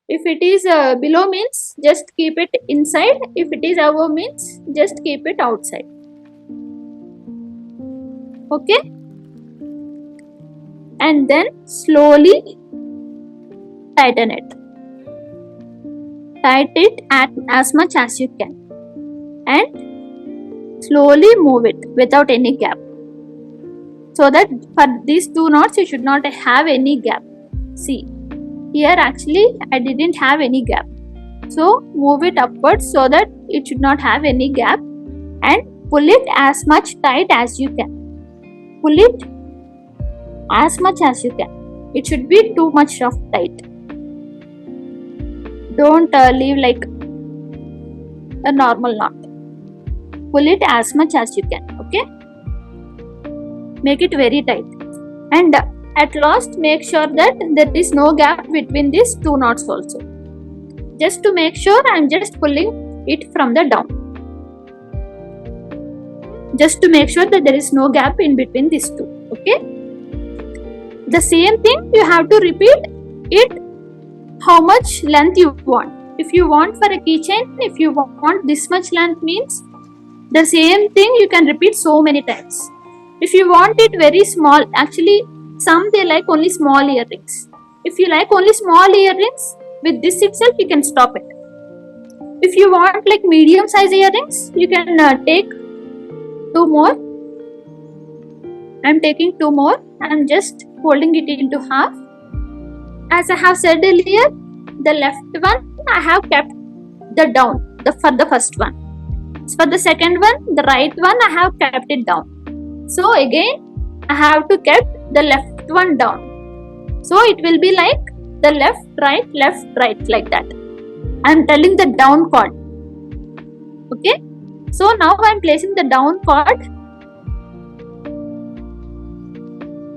If it is below means just keep it inside. If it is above means just keep it outside. Okay, and then slowly tighten it. Tighten it as much as you can and slowly move it without any gap, so that for these two knots you should not have any gap. See, here actually I didn't have any gap, so move it upwards so that it should not have any gap and pull it as much tight as you can. Pull it as much as you can. It should be too much of tight. Don't leave like a normal knot. Pull it as much as you can. Okay, make it very tight, and at last make sure that there is no gap between these two knots also. Just to make sure, I am just pulling it from the down, just to make sure that there is no gap in between these two. Okay, the same thing you have to repeat it how much length you want. If you want for a keychain, if you want this much length means the same thing you can repeat so many times. If you want it very small, actually some they like only small earrings. If you like only small earrings, with this itself you can stop it. If you want like medium size earrings, you can take 2 more. I am taking 2 more. I am just folding it into half. As I have said earlier, the left one I have kept the down for the first one. For the second one, the right one I have kept it down. So again I have to keep the left one down. So it will be like the left, right, like that. I am telling the down cord. Okay. So now I am placing the down cord,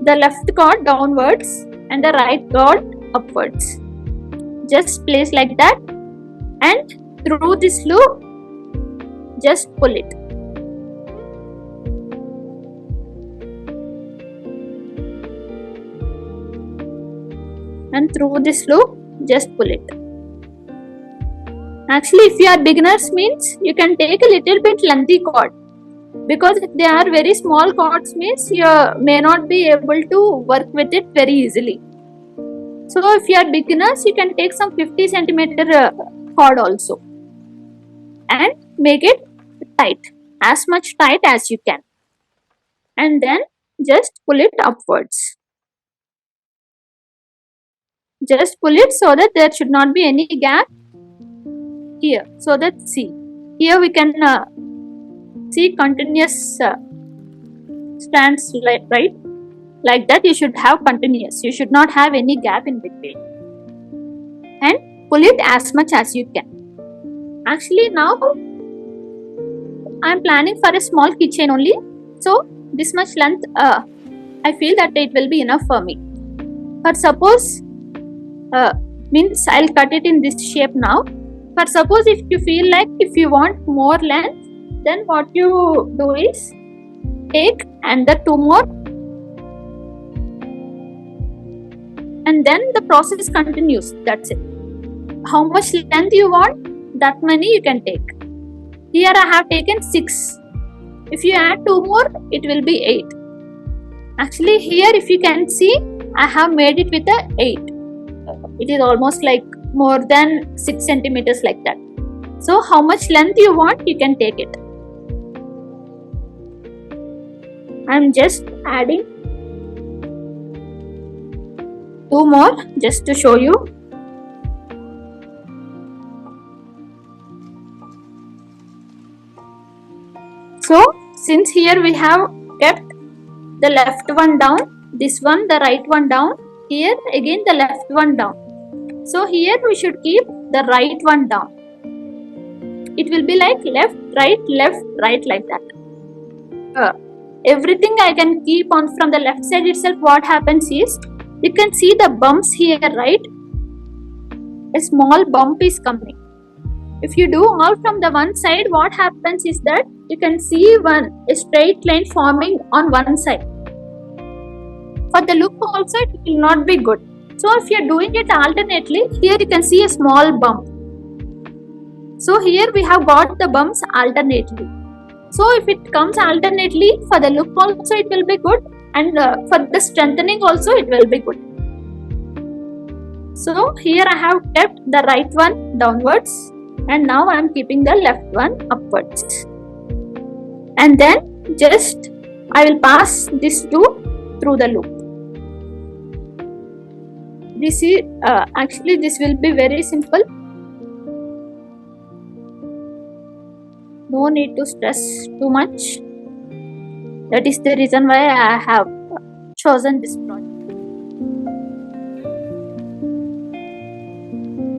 the left cord downwards and the right cord upwards. Just place like that, and through this loop just pull it. And through this loop just pull it. Actually, if you are beginners means you can take a little bit lengthy cord, because if they are very small cords means you may not be able to work with it very easily. So if you are beginners, you can take some 50 centimeter cord also and make it tight, as much tight as you can, and then just pull it upwards. Just pull it so that there should not be any gap here, so that see, here we can see continuous strands, right, like that. You should have continuous, you should not have any gap in between, and pull it as much as you can. Actually now I am planning for a small keychain only, so this much length I feel that it will be enough for me. But suppose means I'll cut it in this shape now. But suppose if you feel like if you want more length, then what you do is take another 2 more, and then the process continues. That's it. How much length you want, that many you can take. Here I have taken 6. If you add 2 more, it will be 8. Actually here if you can see, I have made it with a 8. It is almost like more than 6 centimeters like that. So how much length you want, you can take it. I am just adding 2 more just to show you. So since here we have kept the left one down, this one the right one down, here again the left one down. So here we should keep the right one down. It will be like left, right, like that. Everything I can keep on from the left side itself. What happens is, you can see the bumps here, right? A small bump is coming. If you do all from the one side, what happens is that you can see a straight line forming on one side. For the look also it will not be good. So if you are doing it alternately, here you can see a small bump. So here we have got the bumps alternately. So if it comes alternately, for the look also it will be good, and for the strengthening also it will be good. So here I have kept the right one downwards, and now I am keeping the left one upwards. And then just I will pass this two through the loop. This is actually this will be very simple. No need to stress too much. That is the reason why I have chosen this project.